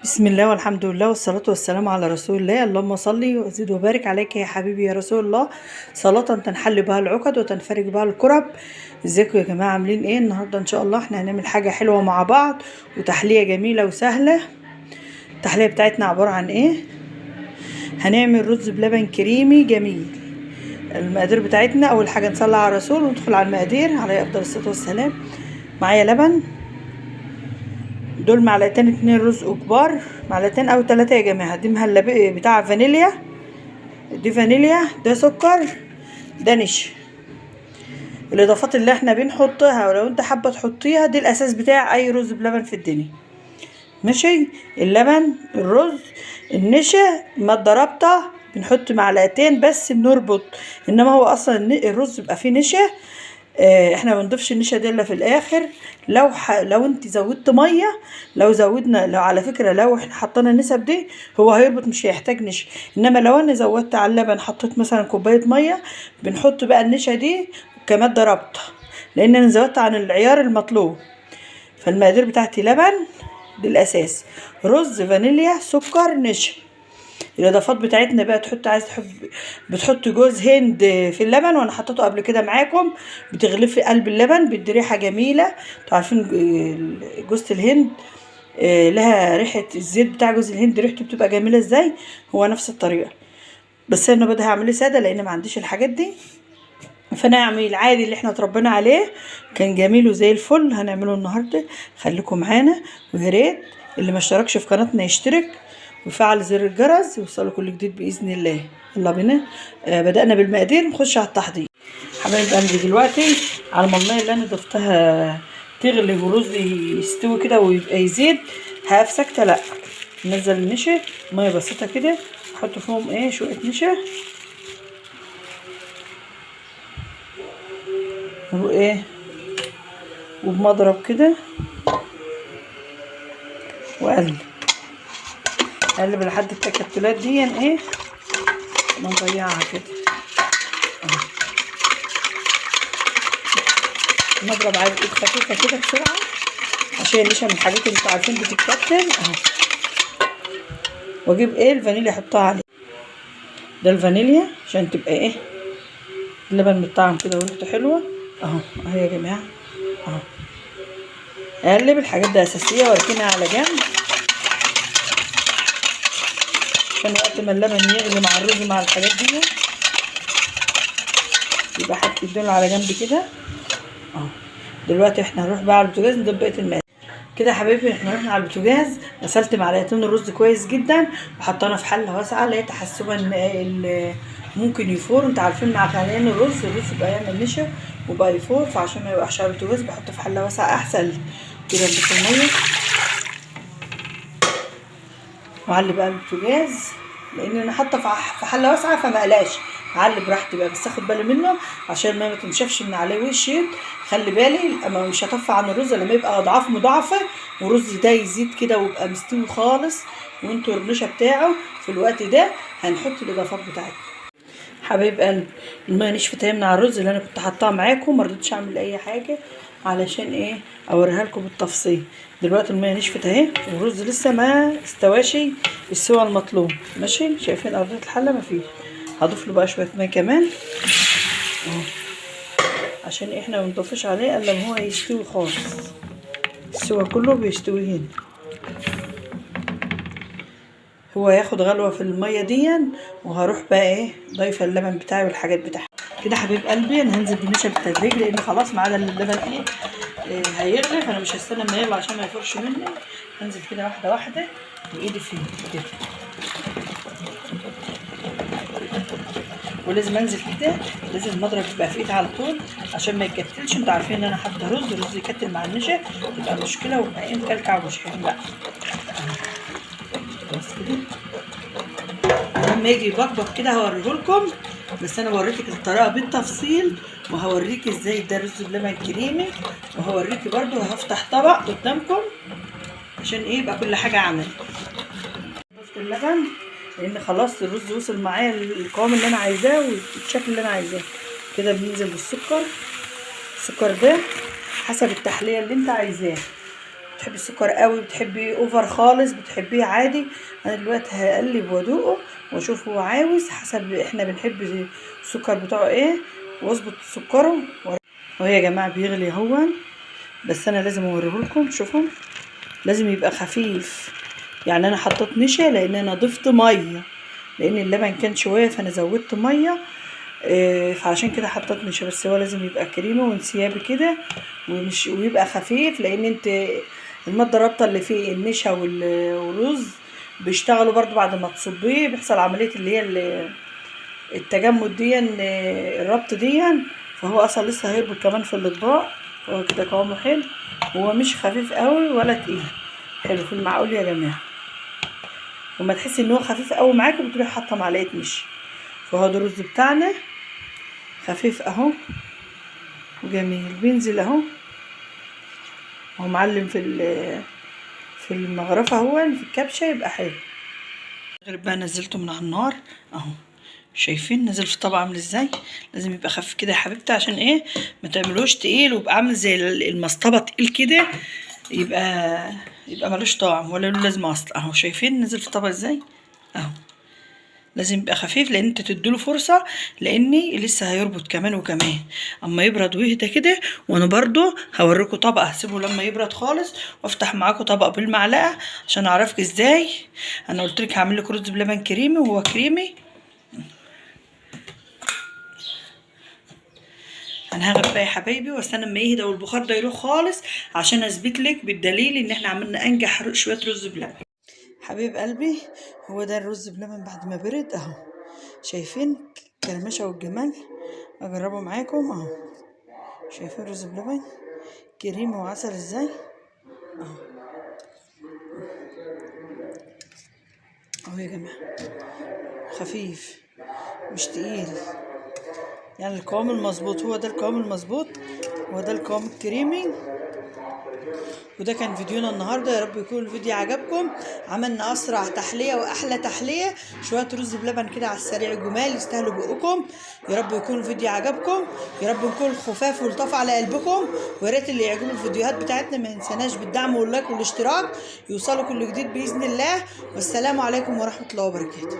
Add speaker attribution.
Speaker 1: بسم الله والحمد لله والصلاة والسلام على رسول الله. اللهم صل وزد وبارك عليك يا حبيبي يا رسول الله، صلاة تنحل بها العقد وتنفرج بها الكرب. ازيكم يا جماعة، عاملين ايه؟ النهاردة ان شاء الله احنا هنعمل حاجة حلوة مع بعض وتحلية جميلة وسهلة. التحلية بتاعتنا عبارة عن ايه؟ هنعمل رز بلبن كريمي جميل. المقادير بتاعتنا، اول حاجة نصلي على الرسول وندخل على المقادير عليه افضل الصلاة والسلام. معايا لبن، دول معلقتين 2 رز كبار، معلقتين او 3 يا جماعه. دي مهلبيه بتاع فانيليا، دي فانيليا، ده سكر، ده نشا. الاضافات اللي احنا بنحطها ولو انت حابه تحطيها، دي الاساس بتاع اي رز بلبن في الدنيا. ماشي، اللبن، الرز، النشا، ماده رابطه، بنحط معلقتين بس بنربط، انما هو اصلا الرز بيبقى فيه نشا. احنا ما بنضيفش النشا دي الا في الاخر. لو انت زودت ميه، لو زودنا، لو على فكره لو احنا حطينا النسب دي هو هيربط، مش هيحتاج نشا. انما لو انا زودت على اللبن، حطيت مثلا كوبايه ميه، بنحط بقى النشا دي كماده رابطه، لان انا زودت عن العيار المطلوب. فالمقادير بتاعتي لبن، دي الاساس، رز، فانيليا، سكر، نشا. الاضافات بتاعتنا بقى، بتحط جوز هند في اللبن، وانا حطيته قبل كده معاكم. بتغلفي قلب اللبن، بيدي ريحه جميله. انتوا عارفين جوز الهند لها ريحه، الزيت بتاع جوز الهند ريحته بتبقى جميله ازاي. هو نفس الطريقه، بس انا بدها هعمله ساده لان ما عنديش الحاجات دي. فانا هعمل العادي اللي احنا اتربينا عليه، كان جميل وزي الفل. هنعمله النهارده، خليكم معانا. ويا ريت اللي ما اشتركش في قناتنا يشترك وفعل زر الجرس يوصله كل جديد باذن الله. يلا بينا. بدأنا بالمقادير، نخش على التحضير. حبايب قلبي، دلوقتي على ما الميه اللي انا ضفتها تغلي والرز يستوي كده ويبقى يزيد، هقف ساكته لا. ننزل النشا، ميه بسيطه كده، احط فيهم ايه شويه نشا وايه، وبمضرب كده، واقلب اقلب لحد التكتلات دي ايه ما نضيعها كده. نضرب على ايد خفيفه كده بسرعه، عشان النشا من الحاجات اللي انتوا عارفين بتتكتل اهو. واجيب ايه الفانيليا احطها عليه، ده الفانيليا عشان تبقى ايه اللبن مطعم كده وريحته حلوه اهو. اهي يا جماعه اهو. اقلب الحاجات دي اساسيه واركنها على جنب، عشان وقت ما اللبن يغلي مع الرز مع الحاجات دي يبقى حاطط دول على جنب كده اهو. دلوقتي احنا هنروح بقى على البوتاجاز نضيف بقيه الماء كده. حبايبي، احنا رحنا على البوتاجاز، غسلت معلقتين الرز كويس جدا وحطينا في حله واسعه، لقيت تحسبا ان ممكن يفور. انتوا عارفين مع غليان الرز بقى يعمل نشا وبقى يفور، فعشان ما يبقاش على البوتاجاز بحطه في حله واسعه احسن كده. نضيف الميه وعلي بقى البوتاجاز، لان انا حاطه في حله واسعه فما قلاش. علي براحتي بقى، بس اخد بالي منه عشان الميه ما تنشفش من عليه وشي. خلي بالي اما مش هطفي عن الرز لما يبقى اضعاف مضاعفه، ورز ده يزيد كده ويبقى مستوي خالص، وانتوا النشا بتاعه في الوقت ده هنحط الاضافات بتاعتنا. حبايب قلبي، الميه نشفت اهي من على الرز اللي انا كنت حاطاه معاكم، ما رضيتش اعمل اي حاجه علشان ايه اوريها لكم بالتفصيل. دلوقتي الميه نشفت اهي والرز لسه ما استواش السوى المطلوب. ماشي، شايفين ارضيه الحله ما فيش. هضيف له بقى شويه ميه كمان اهو، عشان احنا ما نضيفش عليه الا لما هو يستوي خالص. السوى كله بيستوي هنا، هو ياخد غلوه في الميه دي. وهروح بقى ايه ضايفه اللبن بتاعي والحاجات بتاعتي كده. حبيب قلبي، انا هنزل بالنشا بالتدريج لان خلاص ميعاد اللبن ايه هيغلي، فانا مش هستنى لما يغلي عشان ما يفرش مني. هنزل كده واحده واحده بايدي فيه كده، ولازم انزل كده، لازم المضرب يبقى في ايدي على طول عشان ما يتكتلش. انتوا عارفين ان انا حاطه رز، الرز يكتل مع النشا تبقى مشكله ويبقى ايه مكلكع ومش حلو. لا بس كده. لما يجي يبقبق كده هوريهولكم، بس انا بوريكي الطريقه بالتفصيل، وهوريكي ازاي ده رز بلبن كريمي، وهوريكي برده هفتح طبق قدامكم عشان ايه يبقى كل حاجه عملي. ضفت اللبن لان خلاص الرز وصل معايا القوام اللي انا عايزاه والشكل اللي انا عايزاه. كده بننزل بالسكر، السكر ده حسب التحليه اللي انت عايزاه. بتحبي السكر قوي، بتحبي اوفر خالص، بتحبيه عادي. انا دلوقتي هقلب وادوقه واشوف هو عاوز حسب احنا بنحب السكر بتاعه ايه، واظبط سكره. اهو يا جماعه بيغلي اهو، بس انا لازم اوريهولكم. شوفوا لازم يبقى خفيف. يعني انا حطيت نشا لان انا ضفت ميه، لان اللبن كان شويه فانا زودت ميه. فعشان كده حطيت نشا. بس هو لازم يبقى كريمي وانسيابي كده، ويبقى خفيف، لان انت الماده الرابطه اللي فيه النشا والرز بيشتغلوا برضو بعد ما تصبيه، بيحصل عمليه اللي هي التجمد دي، الربط دي. فهو اصلا لسه هيربط كمان في الاطباق. هو كده قوامه حلو، هو مش خفيف قوي ولا تقيل، حلو في المعقول يا جماعه. وما تحسي ان هو خفيف قوي معاكي بتروحي حاطه معلقه نشا. فهو ده الرز بتاعنا خفيف اهو وجميل، بينزل اهو معلم في المغرفه اهو في الكبشه، يبقى حلو. غير بقى نزلته من على النار اهو، شايفين نزل في طبق عامل ازاي. لازم يبقى خفيف كده يا حبيبتي، عشان ايه ما تعملوش تقيل ويبقى عامل زي المصطبه تقيل كده، يبقى ملوش طعم ولا له لازمه اصلا. اهو شايفين نزل في طبق ازاي اهو. لازم يبقى خفيف لان انت تديله فرصه، لاني لسه هيربط كمان وكمان اما يبرد ويهدى كده. وانا برضو هوريكم طبق هسيبه لما يبرد خالص، وافتح معاكم طبق بالمعلقه عشان اعرفك ازاي. انا قلت لك هعمل لك رز بلبن كريمي وهو كريمي. انا هغرب بقى يا حبايبي واستنى اما يهدى والبخار ده يروح خالص، عشان اثبت لك بالدليل ان احنا عملنا انجح شويه رز بلبن. حبيب قلبي هو ده الرز بلبن بعد ما برد اهو، شايفين كرمشه والجمال. اجربه معاكم اهو، شايفين رز بلبن كريمه وعسل ازاي اهو. اهو يا جماعه خفيف مش تقيل، يعني القوام المظبوط. هو ده القوام المظبوط، هو ده القوام الكريمي. وده كان فيديونا النهارده، يا رب يكون الفيديو عجبكم. عملنا اسرع تحليه واحلى تحليه، شويه رز بلبن كده على السريع جمال يستاهلوا بقكم. يا رب يكون الفيديو عجبكم، يا رب نكون خفاف ولطاف على قلبكم. ويا ريت اللي يعجبوا الفيديوهات بتاعتنا ما ينساناش بالدعم واللايك والاشتراك، يوصلوا كل جديد باذن الله. والسلام عليكم ورحمه الله وبركاته.